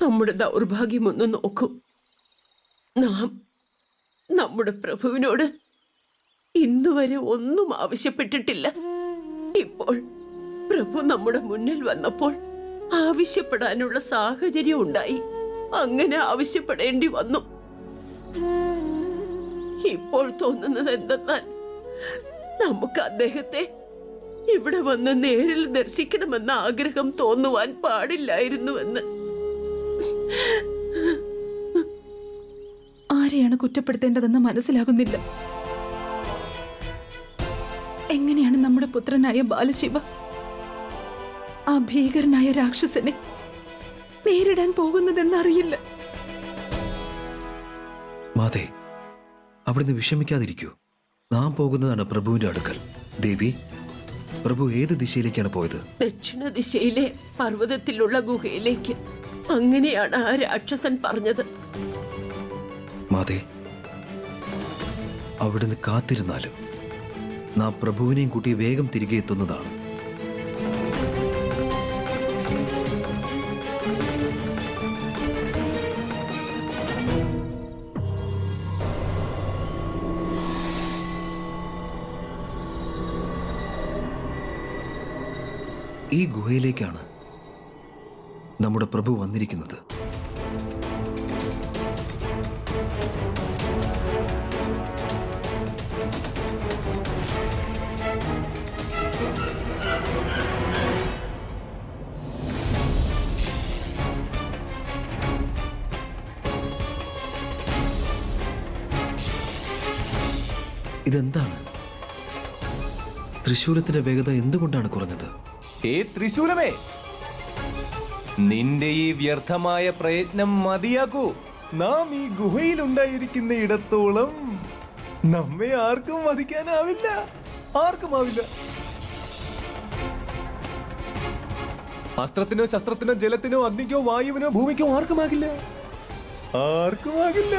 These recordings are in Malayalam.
നമ്മുടെ ദൗർഭാഗ്യമൊന്ന് നോക്കൂ. നാം നമ്മുടെ പ്രഭുവിനോട് ഇന്നുവരെ ഒന്നും ആവശ്യപ്പെട്ടിട്ടില്ല. ഇപ്പോൾ പ്രഭു നമ്മുടെ മുന്നിൽ വന്നപ്പോൾ ആവശ്യപ്പെടാനുള്ള സാഹചര്യം ഉണ്ടായി. അങ്ങനെ ആവശ്യപ്പെടേണ്ടി വന്നു. ഇപ്പോൾ തോന്നുന്നത് എന്തെന്നാൽ നമുക്ക് അദ്ദേഹത്തെ ഇവിടെ വന്ന് നേരിൽ ദർശിക്കണമെന്ന ആഗ്രഹം തോന്നുവാൻ പാടില്ലായിരുന്നുവെന്ന്. ആരെയാണ് കുറ്റപ്പെടുത്തേണ്ടതെന്ന് മനസ്സിലാകുന്നില്ല. എങ്ങനെയാണ് നമ്മുടെ പുത്രനായ ബാലശിവ ആ ഭീകരനായ രാക്ഷസനെ നേരിടാൻ പോകുന്നതെന്നറിയില്ല. മാതേ, അവിടുന്ന് വിഷമിക്കാതിരിക്കൂ. നാം പോകുന്നതാണ് പ്രഭുവിന്റെ അടുക്കൽ. ദേവി, പ്രഭു ഏത് ദിശയിലേക്കാണ് പോയത്? ദക്ഷിണ ദിശയിലെ പർവ്വതത്തിലുള്ള ഗുഹയിലേക്ക്. അങ്ങനെയാണ് ആ രാക്ഷസൻ പറഞ്ഞത്. മാതേ, അവിടുന്ന് കാത്തിരുന്നാലും നാം പ്രഭുവിനെയും കൂട്ടി വേഗം തിരികെ എത്തുന്നതാണ്. ഈ ഗുഹയിലേക്കാണ് നമ്മുടെ പ്രഭു വന്നിരിക്കുന്നത്. ഇതെന്താണ്? തൃശൂലത്തിന്റെ വേഗത എന്തുകൊണ്ടാണ് കുറഞ്ഞത്? തൃശൂലമേ, നിന്റെ ഈ വ്യർത്ഥമായ പ്രയത്നം മതിയാക്കൂ. നാം ഈ ഗുഹയിൽ ഉണ്ടായിരിക്കുന്ന ഇടത്തോളം നമ്മെ ആർക്കും വധിക്കാനാവില്ല. ആർക്കുമാവില്ല. അസ്ത്രത്തിനോ ശസ്ത്രത്തിനോ ജലത്തിനോ അഗ്നിക്കോ വായുവിനോ ഭൂമിക്കോ ആർക്കുമാകില്ല. ആർക്കുമാകില്ല.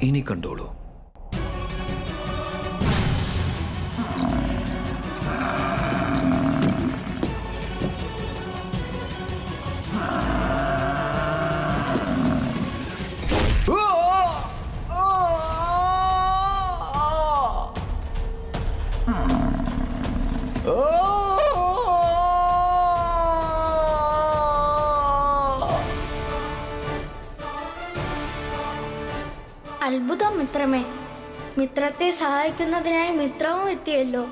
ഇനി കണ്ടോളൂ. അത്ഭുതം മിത്രമേ. മിത്രത്തെ സഹായിക്കുന്നതിനായി മിത്രവും എത്തിയല്ലോ.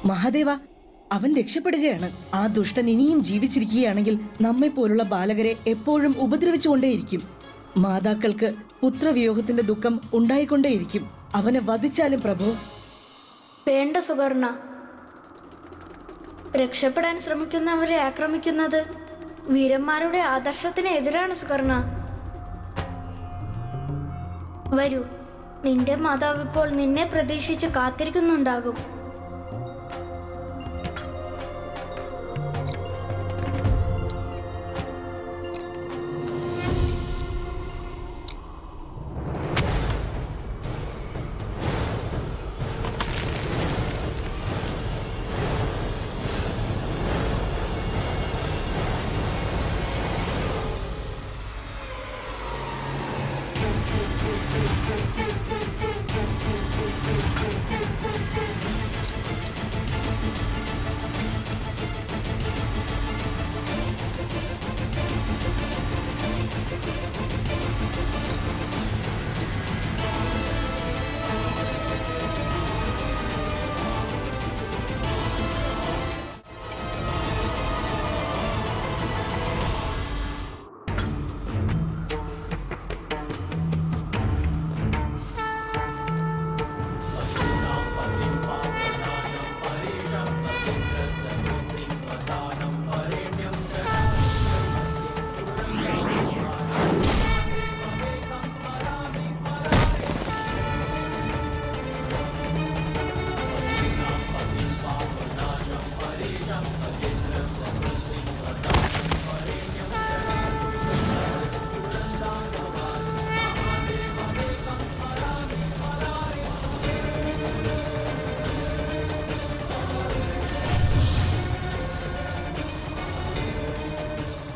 മഹാദേവ, അവൻ രക്ഷപ്പെടുകയാണ്. ആ ദുഷ്ടൻ ഇനിയും ജീവിച്ചിരിക്കുകയാണെങ്കിൽ നമ്മെ പോലുള്ള ബാലകരെ എപ്പോഴും ഉപദ്രവിച്ചുകൊണ്ടേയിരിക്കും. മാതാക്കൾക്ക് പുത്രവിയോഗത്തിന്റെ ദുഃഖം ഉണ്ടായിക്കൊണ്ടേയിരിക്കും. അവനെ വധിച്ചാലും പ്രഭു. വേണ്ട സുകർണ. രക്ഷപ്പെടാൻ ശ്രമിക്കുന്നവരെ ആക്രമിക്കുന്നത് വീരന്മാരുടെ ആദർശത്തിന് എതിരാണ് സുകർണ. വരൂ, നിന്റെ മാതാവ് ഇപ്പോൾ നിന്നെ പ്രതീക്ഷിച്ച് കാത്തിരിക്കുന്നുണ്ടാകും.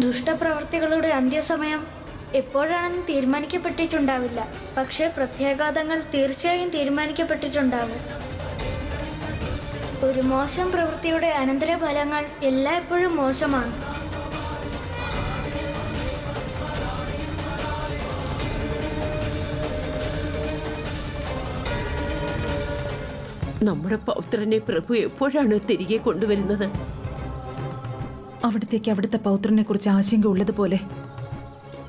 ദുഷ്ടപ്രവർത്തികളുടെ അന്ത്യസമയം എപ്പോഴാണെന്ന് തീരുമാനിക്കപ്പെട്ടിട്ടുണ്ടാവില്ല. പക്ഷേ പ്രത്യാഘാതങ്ങൾ തീർച്ചയായും തീരുമാനിക്കപ്പെട്ടിട്ടുണ്ടാവും. ഒരു മോശം പ്രവൃത്തിയുടെ അനന്തരഫലങ്ങൾ എല്ലായ്പ്പോഴും മോശമാണ്. നമ്മുടെ പൗത്രനെ പ്രഭു എപ്പോഴാണ് തിരികെ കൊണ്ടുവരുന്നത്? അവിടത്തേക്ക് അവിടുത്തെ പൗത്രനെ കുറിച്ച് ആശങ്ക ഉള്ളതുപോലെ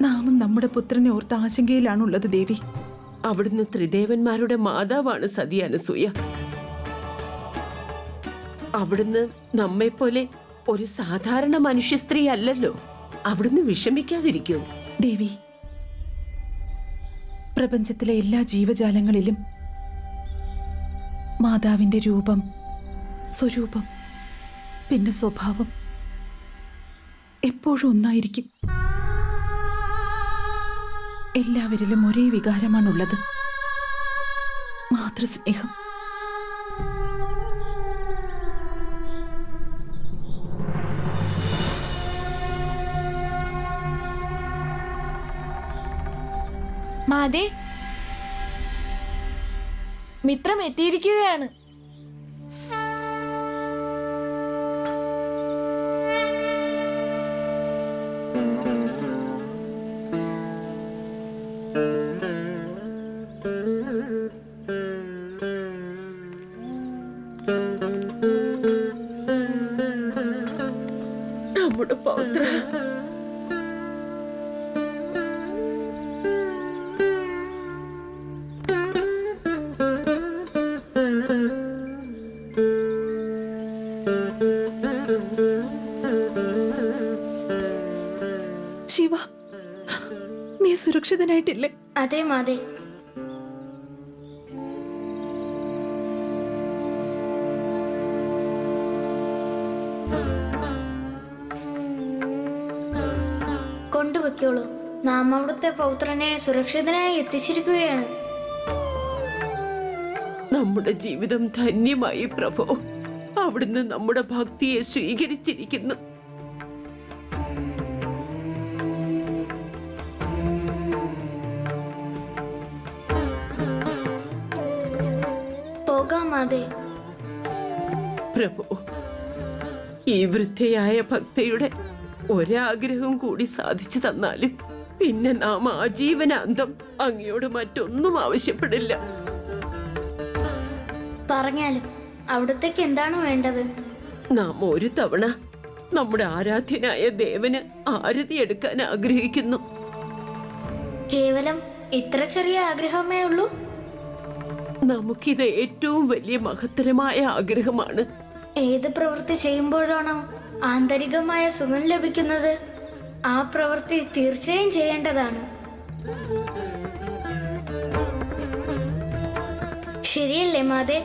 നാമും നമ്മുടെ പുത്രനെ ഓർത്ത് ആശങ്കയിലാണുള്ളത് ദേവി. അവിടുന്ന് ത്രിദേവന്മാരുടെ മാതാവാണ് സതി അനസൂയ. അവിടുന്ന് നമ്മെപ്പോലെ ഒരു സാധാരണ മനുഷ്യ സ്ത്രീ അല്ലല്ലോ. അവിടുന്ന് വിഷമിക്കാതിരിക്കൂ. ദേവി, പ്രപഞ്ചത്തിലെ എല്ലാ ജീവജാലങ്ങളിലും മാതാവിന്റെ രൂപം, സ്വരൂപം, പിന്നെ സ്വഭാവം എപ്പോഴും ഒന്നായിരിക്കും. എല്ലാവരിലും ഒരേ വികാരമാണുള്ളത്, മാതൃസ്നേഹം. മാതേ, മിത്രം എത്തിയിരിക്കുകയാണ്. നമ്മുടെ പൗത്ര ശിവ, നീ സുരക്ഷിതനായിട്ടില്ലേ? അതെ മാതേ. കൊണ്ടുവയ്ക്കോളൂ. നാം അവിടുത്തെ പൗത്രനെ സുരക്ഷിതനായി എത്തിച്ചിരിക്കുകയാണ്. നമ്മുടെ ജീവിതം ധന്യമായി പ്രഭു. അവിടുന്ന് നമ്മുടെ ഭക്തിയെ സ്വീകരിച്ചിരിക്കുന്നു. പോകാം മാതേ. പ്രഭു, ഈ വൃദ്ധയായ ഭക്തയുടെ ഒരാഗ്രഹം കൂടി സാധിച്ചു തന്നാലും പിന്നെ നാം ആജീവനാന്തം അങ്ങയോട് മറ്റൊന്നും ആവശ്യപ്പെടില്ല. പറഞ്ഞാലും അവിടത്തേക്ക് എന്താണ് വേണ്ടത്? നാം ഒരു തവണ നമ്മുടെ ആരാധ്യനായ ദേവന് ആരതി എടുക്കാൻ ആഗ്രഹിക്കുന്നു. കേവലം ഇത്ര ചെറിയ ആഗ്രഹമേ ഉള്ളൂ? നമുക്കിത് ഏറ്റവും വലിയ മഹത്തരമായ ആഗ്രഹമാണ്. ഏത് പ്രവൃത്തി ചെയ്യുമ്പോഴാണോ ആന്തരികമായ സുഖം ലഭിക്കുന്നത്, ആ പ്രവൃത്തി തീർച്ചയായും ചെയ്യേണ്ടതാണ്. ശരിയല്ലേ മാതേ?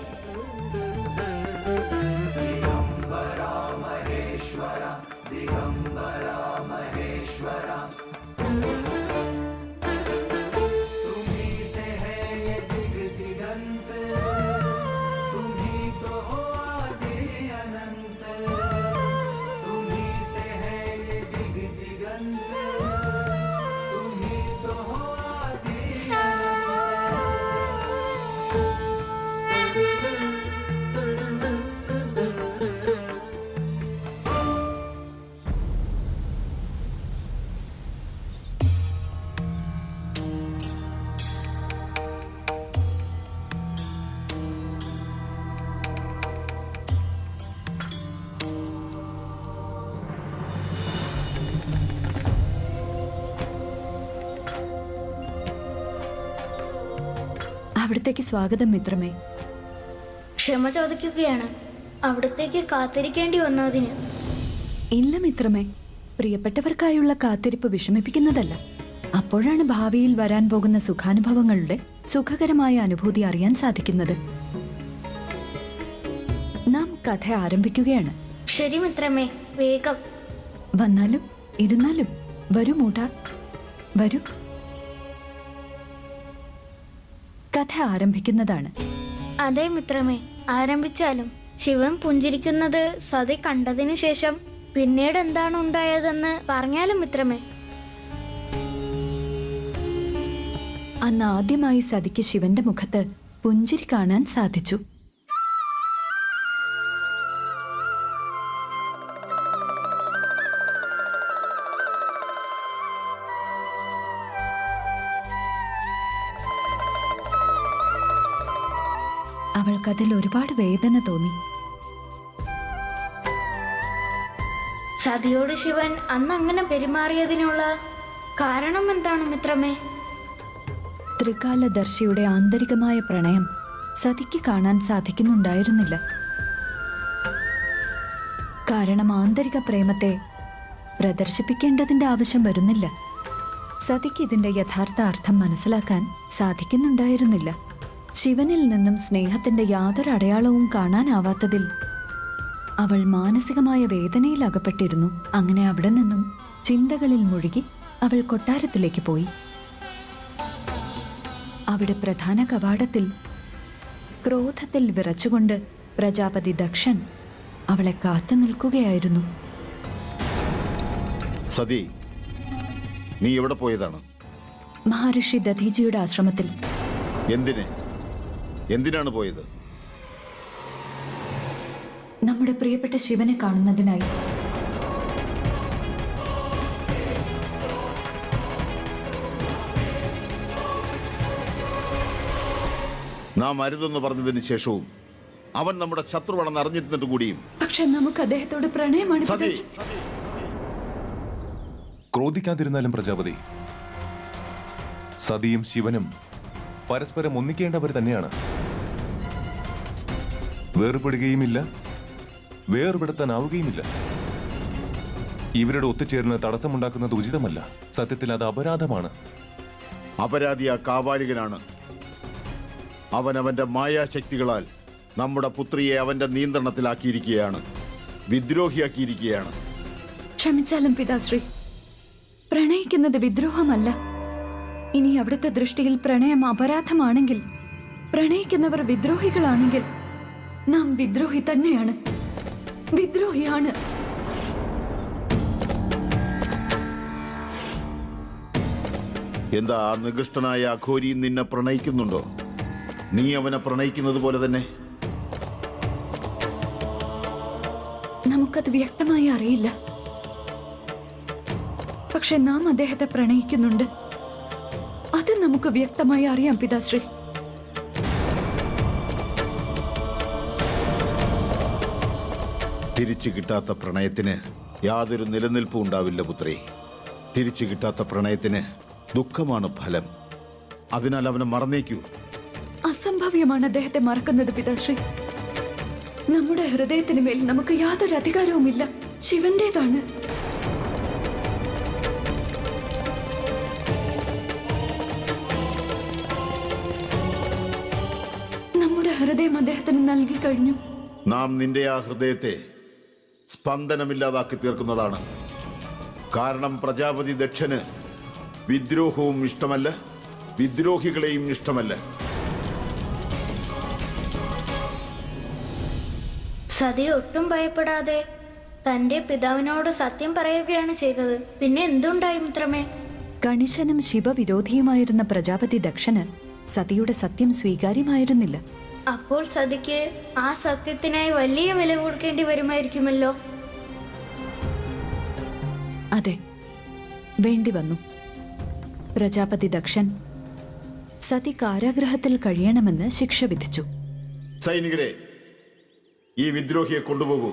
അവിടത്തേക്ക് സ്വാഗതം മിത്രമേ. ക്ഷമ ചോദിക്കുകയാണ് അവിടത്തേക്ക് കാത്തിരിക്കേണ്ടി വന്നതിന്. ഇല്ല മിത്രമേ, പ്രിയപ്പെട്ടവർക്കായുള്ള കാത്തിരിപ്പ് വിഷമിപ്പിക്കുന്നതല്ല. അപ്പോഴാണ് ഭാവിയിൽ വരാൻ പോകുന്ന സുഖാനുഭവങ്ങളുടെ സുഖകരമായ അനുഭൂതി അറിയാൻ സാധിക്കുന്നത്. നാം കഥ ആരംഭിക്കുകയാണ്. ശരി മിത്രമേ, വേഗം വന്നാലും ഇരുന്നാലും. വരൂ മൂഢ, വരൂ. കഥ ആരംഭിക്കുന്നതാണ്. അതെ മിത്രമേ, ആരംഭിച്ചാലും. ശിവൻ പുഞ്ചിരിക്കുന്നത് സതി കണ്ടതിനു ശേഷം പിന്നീട് എന്താണ് ഉണ്ടായതെന്ന് പറഞ്ഞാലും മിത്രമേ. അന്ന് ആദ്യമായി സതിക്ക് ശിവന്റെ മുഖത്ത് പുഞ്ചിരി കാണാൻ സാധിച്ചു. അവൾക്കതിൽ ഒരുപാട് വേദന തോന്നി. സതിയോട് ശിവൻ അന്ന് അങ്ങനെ പെരുമാറിയതിനുള്ള കാരണം എന്താണ് മിത്രമേ? ത്രികാലദർശിയുടെ ആന്തരികമായ പ്രണയം സതിക്ക് കാണാൻ സാധിക്കുന്നുണ്ടായിരുന്നില്ല. കാരണം ആന്തരിക പ്രേമത്തെ പ്രദർശിപ്പിക്കേണ്ടതിന്റെ ആവശ്യം വരുന്നില്ല. സതിക്ക് ഇതിന്റെ യഥാർത്ഥ അർത്ഥം മനസ്സിലാക്കാൻ സാധിക്കുന്നുണ്ടായിരുന്നില്ല. ശിവനിൽ നിന്നും സ്നേഹത്തിന്റെ യാതൊരു അടയാളവും കാണാനാവാത്തതിൽ അവൾ മാനസികമായ വേദനയിൽ അകപ്പെട്ടിരുന്നു. അങ്ങനെ അവിടെ നിന്നും ചിന്തകളിൽ മുഴുകി അവൾ കൊട്ടാരത്തിലേക്ക് പോയി. അവിടെ പ്രധാന കവാടത്തിൽ ക്രോധത്തിൽ വിറച്ചുകൊണ്ട് പ്രജാപതി ദക്ഷൻ അവളെ കാത്തു നിൽക്കുകയായിരുന്നു. സതി, നീ എവിടെ പോയതാണ്? മഹർഷി ദധീജിയുടെ ആശ്രമത്തിൽ. എന്തിനാണ് പോയത്? നമ്മുടെ പ്രിയപ്പെട്ട ശിവനെ കാണുന്നതിനായി. നാം അരുതെന്ന് പറഞ്ഞതിന് ശേഷവും അവൻ നമ്മുടെ ശത്രുവാണെന്ന് അറിഞ്ഞിരുന്നിട്ട് കൂടിയും. പക്ഷെ നമുക്ക് അദ്ദേഹത്തോട് പ്രണയമാണ്. സതി, ക്രോധിക്കാതിരുന്നാലും പ്രജാപതി, സതിയും ശിവനും പരസ്പരം ഒന്നിക്കേണ്ടവർ തന്നെയാണ്. വേർപെടുകയുമില്ല, വേർപെടുത്താനാവുകയുമില്ല. ഇവരുടെ ഒത്തുചേർന്ന് തടസ്സമുണ്ടാക്കുന്നത് ഉചിതമല്ല. സത്യത്തിൽ അത് അപരാധമാണ്. അപരാധി ആ കാവാലികനാണ്. അവനവന്റെ മായാശക്തികളാൽ നമ്മുടെ പുത്രിയെ അവന്റെ നിയന്ത്രണത്തിലാക്കിയിരിക്കുകയാണ്, വിദ്രോഹിയാക്കിയിരിക്കുകയാണ്. ക്ഷമിച്ചാലും പിതാശ്രീ, പ്രണയിക്കുന്നത് വിദ്രോഹമല്ല. ഇനി അവിടുത്തെ ദൃഷ്ടിയിൽ പ്രണയം അപരാധമാണെങ്കിൽ, പ്രണയിക്കുന്നവർ വിദ്രോഹികളാണെങ്കിൽ നാം വിദ്രോഹി തന്നെയാണ്, വിദ്രോഹിയാണ്. എന്താ ആ നികൃഷ്ടനായ അഘോരി നിന്നെ പ്രണയിക്കുന്നുണ്ടോ? നീ അവനെ പ്രണയിക്കുന്നത് പോലെ തന്നെ? നമുക്കത് വ്യക്തമായി അറിയില്ല. പക്ഷെ നാം അദ്ദേഹത്തെ പ്രണയിക്കുന്നുണ്ട്, അത് നമുക്ക് വ്യക്തമായി അറിയാം പിതാശ്രീ. തിരിച്ചു കിട്ടാത്ത പ്രണയത്തിന് യാതൊരു നിലനിൽപ്പും ഉണ്ടാവില്ല പുത്രി. തിരിച്ചു കിട്ടാത്ത പ്രണയത്തിന് ദുഃഖമാണ് ഫലം. അതിനാൽ അവനെ മറന്നേക്കൂ. അസംഭവ്യമാണ് അദ്ദേഹത്തെ മറക്കുന്നത് പിതാശ്രീ. നമ്മുടെ ഹൃദയത്തിന് മേൽ നമുക്ക് യാതൊരു അധികാരവുമില്ല, ശിവന്റേതാണ്. നമ്മുടെ ഹൃദയം അദ്ദേഹത്തിന് നൽകി കഴിഞ്ഞു. നാം നിന്റെ ആ ഹൃദയത്തെ സ്പന്ദനമില്ലാതാക്കി തീർക്കുന്നതാണ്. കാരണം പ്രജാപതി ദക്ഷന് വിദ്രോഹവും ഇഷ്ടമല്ല, വിദ്രോഹികളെയും ഇഷ്ടമല്ല. സതി ഒട്ടും ഭയപ്പെടാതെ തന്റെ പിതാവിനോട് സത്യം പറയുകയാണ് ചെയ്തത്. പിന്നെ എന്തുണ്ടായി മിത്രമേ? കണിശനും ശിവവിരോധിയുമായിരുന്ന പ്രജാപതി ദക്ഷന് സതിയുടെ സത്യം സ്വീകാര്യമായിരുന്നില്ല. അപ്പോൾ സതിക്ക് ആ സത്യത്തിനായി വലിയ വില കൊടുക്കേണ്ടി വരുമായിരിക്കുമല്ലോ. അതെ, വേണ്ടി വന്നു. പ്രജാപതി ദക്ഷൻ സതി കാരാഗ്രഹത്തിൽ കഴിയണമെന്ന് ശിക്ഷ വിധിച്ചു. സൈനികരെ, ഈ വിദ്രോഹിയെ കൊണ്ടുപോകൂ,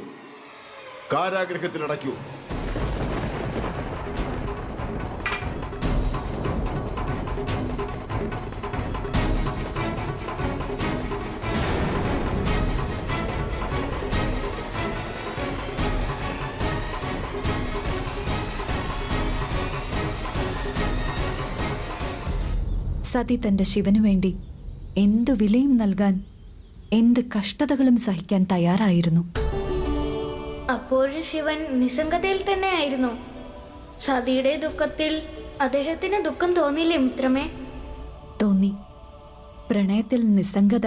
കാരാഗ്രഹത്തിൽ അടയ്ക്കൂ. സതി തന്റെ ശിവനു വേണ്ടി എന്തു വിലയും നൽകാൻ, എന്ത് കഷ്ടതകളും സഹിക്കാൻ തയ്യാറായിരുന്നു. അപ്പോഴും ശിവൻ നിസ്സംഗതയിൽ തന്നെ ആയിരുന്നു. സതിയുടെ ദുഃഖത്തിൽ അദ്ദേഹത്തിന് ദുഃഖം തോന്നിയില്ലേ മിത്രമേ? തോന്നി. പ്രണയത്തിൽ നിസ്സംഗത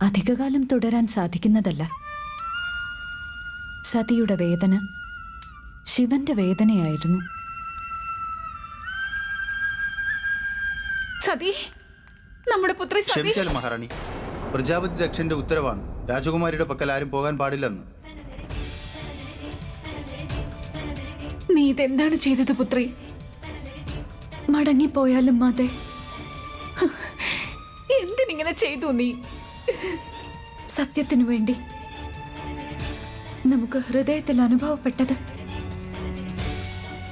അധികകാലം തുടരാൻ സാധിക്കുന്നതല്ല. സതിയുടെ വേദന ശിവന്റെ വേദനയായിരുന്നു. സതി, നമ്മുടെ പുത്രി സതി. ക്ഷമിച്ചാലും മഹാറാണി, പ്രജാപതി ദക്ഷന്റെ ഉത്തരവാണ് രാജകുമാരിയുടെ പക്കൽ ആരും പോകാൻ പാടില്ലെന്ന്. നീ ഇതെന്താണ് ചെയ്തത് പുത്രി? മടങ്ങിപ്പോയാലും മാതേ. എന്തിനിങ്ങനെ ചെയ്തു നീ? സത്യത്തിനു വേണ്ടി നമുക്ക് ഹൃദയത്തിൽ അനുഭവപ്പെട്ടത്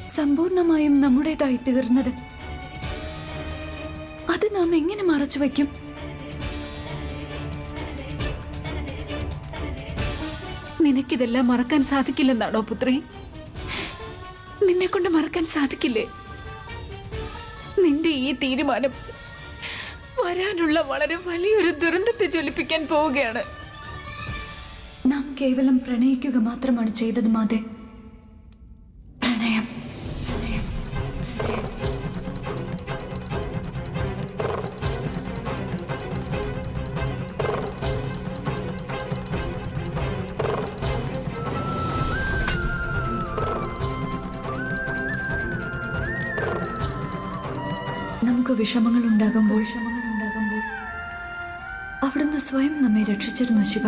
സമ്പൂർണമായും നമ്മുടേതായി തീർന്നത് അത് നാം എങ്ങനെ മറച്ചു വയ്ക്കും? നിനക്കിതെല്ലാം മറക്കാൻ സാധിക്കില്ലെന്നാണോ പുത്രി? നിന്നെ കൊണ്ട് മറക്കാൻ സാധിക്കില്ലേ? നിന്റെ ഈ തീരുമാനം വരാനുള്ള വളരെ വലിയൊരു ദുരന്തത്തെ ജ്വലിപ്പിക്കാൻ പോവുകയാണ്. നാം കേവലം പ്രണയിക്കുക മാത്രമാണ് ചെയ്തത് മാതേ. പ്രണയം. നമുക്ക് വിഷമങ്ങൾ ഉണ്ടാകുമ്പോൾ അവിടുന്ന് സ്വയം നമ്മെ രക്ഷിച്ചിരുന്നു ശിവ.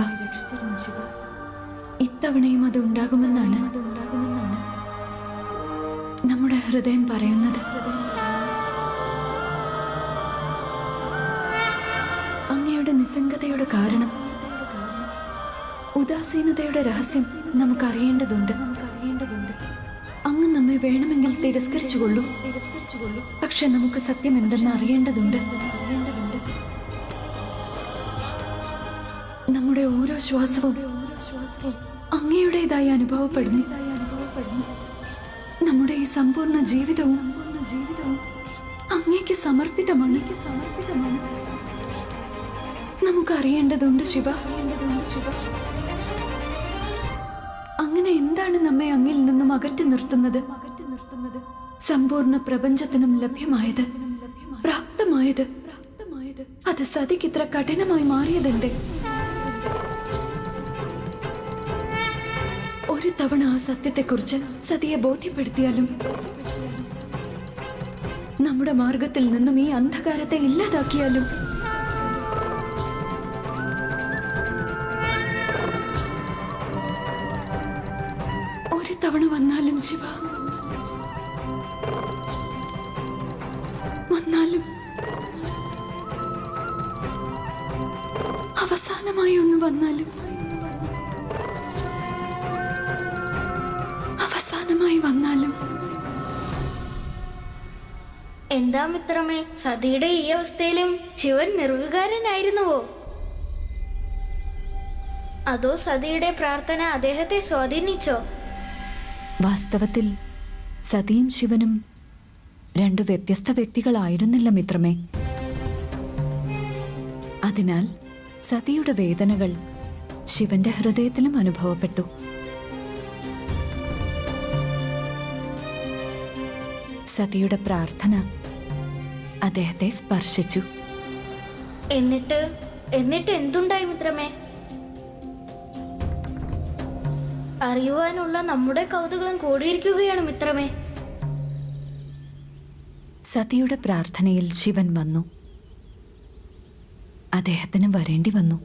ഇത്തവണയും അത് ഉണ്ടാകുമെന്നാണ് നമ്മുടെ ഹൃദയം പറയുന്നത്. അങ്ങയുടെ നിസ്സംഗതയുടെ കാരണം, ഉദാസീനതയുടെ രഹസ്യം നമുക്കറിയേണ്ടതുണ്ട്. അങ്ങ് നമ്മെ വേണമെങ്കിൽ തിരസ്കരിച്ചുകൊള്ളൂ. പക്ഷെ നമുക്ക് സത്യം എന്തെന്ന് അറിയേണ്ടതുണ്ട്. നമ്മുടെ ഓരോ ശ്വാസവും അങ്ങയുടേതായി അനുഭവപ്പെടുന്നു. നമ്മുടെ ഈ സമ്പൂർണ്ണ ജീവിതവും അങ്ങേക്ക് സമർപ്പിതമാണ്. നമുക്കറിയേണ്ടതുണ്ട് ശിവ. അങ്ങനെ എന്താണ് നമ്മെ അങ്ങിൽ നിന്നും അകറ്റി നിർത്തുന്നത്? സമ്പൂർണ്ണ പ്രപഞ്ചത്തിനും ലഭ്യമായത്, പ്രാപ്തമായത്, അത് സതിക്ക് ഇത്ര കഠിനമായി മാറിയതെന്തേ? ഒരു തവണ ആ സത്യത്തെക്കുറിച്ച് സതിയെ ബോധ്യപ്പെടുത്തിയാലും നമ്മുടെ മാർഗത്തിൽ നിന്നും ഈ അന്ധകാരത്തെ ഇല്ലാതാക്കിയാലും ഒരു തവണ വന്നാലും ശിവ, വന്നാലും അവസാനമായി ഒന്ന് വന്നാലും എന്താ മിത്രമേ, സതിയുടെ ഈ അവസ്ഥയിലും ശിവൻ നിർവികാരനായിരുന്നുവോ? അതോ സതിയുടെ പ്രാർത്ഥന അദ്ദേഹത്തെ സ്വാധീനിച്ചോ? വാസ്തവത്തിൽ സതിയും ശിവനും രണ്ടു വ്യത്യസ്ത വ്യക്തികളായിരുന്നില്ല മിത്രമേ. അതിനാൽ സതിയുടെ വേദനകൾ ശിവന്റെ ഹൃദയത്തിലും അനുഭവപ്പെട്ടു. സതിയുടെ പ്രാർത്ഥന അദ്ദേഹത്തെ സ്പർശിച്ചു. എന്നിട്ട് എന്തുണ്ടായി മിത്രമേ? അറിയുവാനുള്ള നമ്മുടെ കൗതുകം കൂടിയിരിക്കുകയാണ് മിത്രമേ. സതിയുടെ പ്രാർത്ഥനയിൽ ശിവൻ വന്നു. അദ്ദേഹത്തിന് വരേണ്ടി വന്നു.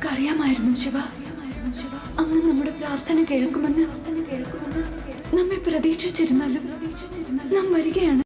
ഞങ്ങൾക്കറിയാമായിരുന്നു ശിവ. അങ്ങ് നമ്മുടെ പ്രാർത്ഥന കേൾക്കുമെന്ന് നമ്മെ പ്രതീക്ഷിച്ചിരുന്നാലും നാം വരികയാണ്.